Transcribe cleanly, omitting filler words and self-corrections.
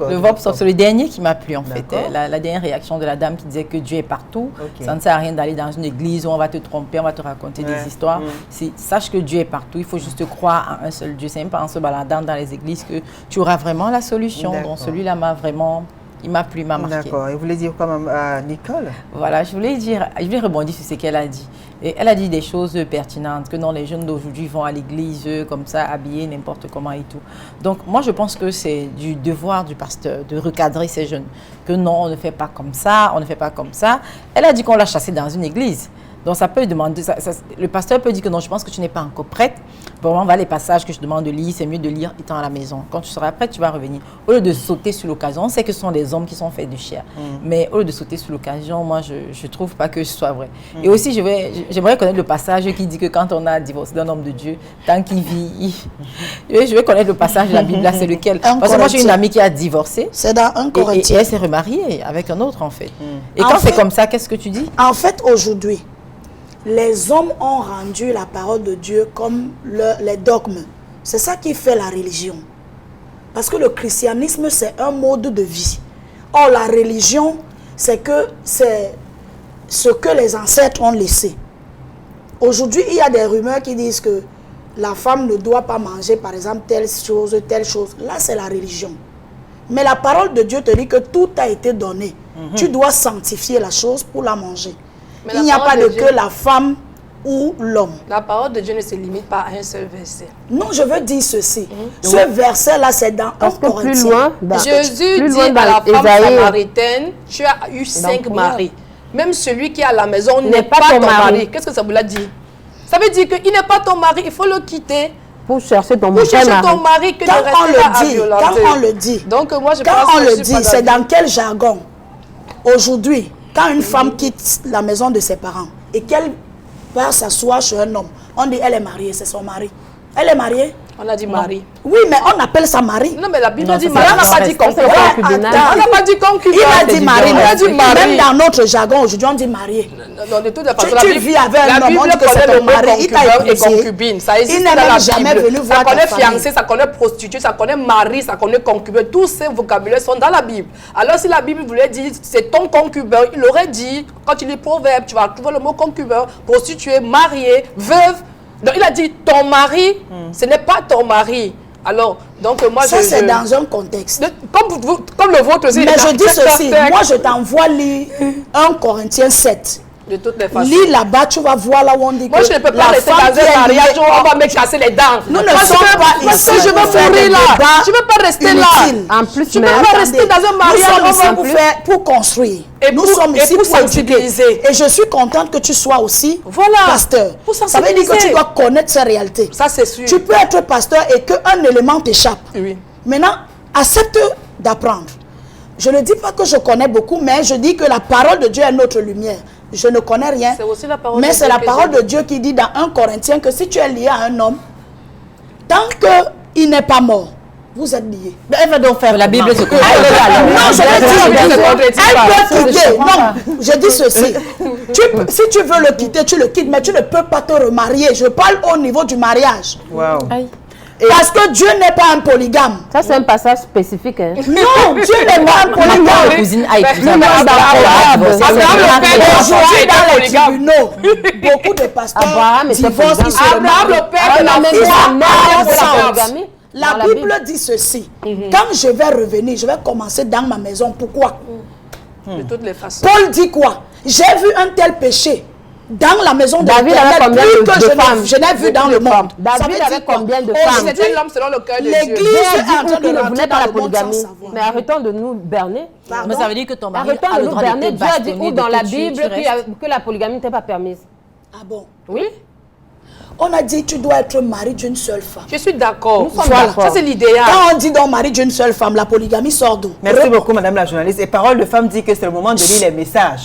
Le VOP, c'est le dernier qui m'a plu en fait. La dernière réaction de la dame qui disait que Dieu est partout. Ça ne sert à rien d'aller dans une église où on va te tromper, on va te raconter des histoires. Sache que Dieu est partout. Il faut juste croire en un seul Dieu. C'est même pas en se baladant dans les églises que tu auras vraiment la solution. Donc celui-là m'a vraiment... Il m'a plu, il m'a marqué. D'accord. Et vous voulez dire quoi, Nicole? Voilà, je voulais rebondir sur ce qu'elle a dit. Et elle a dit des choses pertinentes, que non, les jeunes d'aujourd'hui vont à l'église comme ça, habillés n'importe comment et tout. Donc moi, je pense que c'est du devoir du pasteur de recadrer ces jeunes. Que non, on ne fait pas comme ça, on ne fait pas comme ça. Elle a dit qu'on l'a chassée dans une église. Donc ça peut demander, le pasteur peut dire que non, je pense que tu n'es pas encore prête. Bon, on va les passages que je demande de lire, c'est mieux de lire étant à la maison. Quand tu seras prête, tu vas revenir. Au lieu de sauter sur l'occasion, on sait que ce sont des hommes qui sont faits de chair. Mais au lieu de sauter sur l'occasion, moi, je ne trouve pas que ce soit vrai. Et aussi, j'aimerais connaître le passage qui dit que quand on a divorcé d'un homme de Dieu, tant qu'il vit, je vais connaître le passage de la Bible, là, c'est lequel? Parce que moi, j'ai une amie qui a divorcé. C'est dans 1 Corinthiens. Et elle s'est remariée avec un autre, en fait. Et quand c'est comme ça, qu'est-ce que tu dis? En fait, aujourd'hui, les hommes ont rendu la parole de Dieu comme les dogmes. C'est ça qui fait la religion. Parce que le christianisme, c'est un mode de vie. Or, la religion, c'est ce que les ancêtres ont laissé. Aujourd'hui, il y a des rumeurs qui disent que la femme ne doit pas manger, par exemple, telle chose, telle chose. Là, c'est la religion. Mais la parole de Dieu te dit que tout a été donné. Tu dois sanctifier la chose pour la manger. Mais il n'y a pas de que la femme ou l'homme. La parole de Dieu ne se limite pas à un seul verset. Non, je veux dire ceci. Ce verset-là, c'est dans 1 Corinthiens. Jésus dit à la femme samaritaine, tu as eu 5 maris. Même celui qui est à la maison n'est pas ton mari. Qu'est-ce que ça veut dire? Ça veut dire qu'il n'est pas ton mari, il faut le quitter. Pour chercher ton mari que quand on le dit, donc moi je quand on le dit, c'est dans quel jargon? Aujourd'hui, quand une femme quitte la maison de ses parents et qu'elle va s'asseoir chez un homme, on dit elle est mariée, c'est son mari. Elle est mariée? On a dit mari. Oui, mais on appelle ça mari. Non, mais la Bible dit mari, on n'a pas dit concubin. On n'a pas dit concubin. Il a dit mari. Même dans notre jargon aujourd'hui, on dit marié. Non, de toute façon, tu vis avec un homme, on dit que c'est ton mari. Il t'a et concubine. Ça existe dans la Bible. Ça connaît fiancé, ça connaît prostituée, ça connaît mari, ça connaît concubin. Tous ces vocabulaires sont dans la Bible. Alors si la Bible voulait dire c'est ton concubin, il aurait dit, quand il lit proverbe, tu vas trouver le mot concubin, prostituée, mariée, veuve. Donc il a dit ton mari, ce n'est pas ton mari. Alors, donc moi ça c'est dans un contexte. Comme le vôtre aussi. Mais je dis ceci, moi je t'envoie lire 1 Corinthiens 7. De toutes les façons. Lis là-bas, tu vas voir là où on dit moi, que je ne peux pas rester dans un mariage où on va me casser les dents. Nous ne sommes pas ici. Parce que je veux mourir là. Je ne veux pas rester là. En plus, je ne peux pas rester dans un mariage. Nous sommes ici pour construire. Nous sommes ici pour sensibiliser. Et je suis contente que tu sois aussi pasteur. Ça veut dire que tu dois connaître ces réalités. Ça, c'est sûr. Tu peux être pasteur et qu'un élément t'échappe. Oui. Maintenant, accepte d'apprendre. Je ne dis pas que je connais beaucoup, mais je dis que la parole de Dieu est notre lumière. Je ne connais rien, mais c'est la parole de Dieu qui dit dans 1 Corinthiens que si tu es lié à un homme, tant qu'il n'est pas mort, vous êtes liés. Elle va donc faire la Bible se comprend. Non, je veux dire, elle peut quitter. Non, je dis ceci. Si tu veux le quitter, tu le quittes, mais tu ne peux pas te remarier. Je parle au niveau du mariage. Wow. Parce que Dieu n'est pas un polygame. Ça, c'est un passage spécifique. Hein. Non, Dieu n'est pas un polygame. Cousine, aujourd'hui, dans les tribunaux, beaucoup de pasteurs divorcent, ils se remarient. La Bible dit ceci. Quand je vais revenir, je vais commencer dans ma maison. Pourquoi? De toutes les façons. Paul dit quoi? J'ai vu un tel péché dans la maison de David avait combien de femmes? Je n'ai vu dans le monde. David avait combien de femmes? C'était l'homme selon le cœur de Dieu. L'église est en train de rentrer dans la polygamie. Mais arrêtons de nous berner. Mais ça veut dire que ton mari a le droit de te Dieu a dit où dans la Bible que la polygamie n'était pas permise? Ah bon? Oui. On a dit tu dois être mari d'une seule femme. Je suis d'accord. Voilà. Ça c'est l'idéal. Quand on dit donc mari d'une seule femme, la polygamie sort d'où? Merci beaucoup, madame la journaliste. Et Parole de Femme dit que c'est le moment de lire les messages.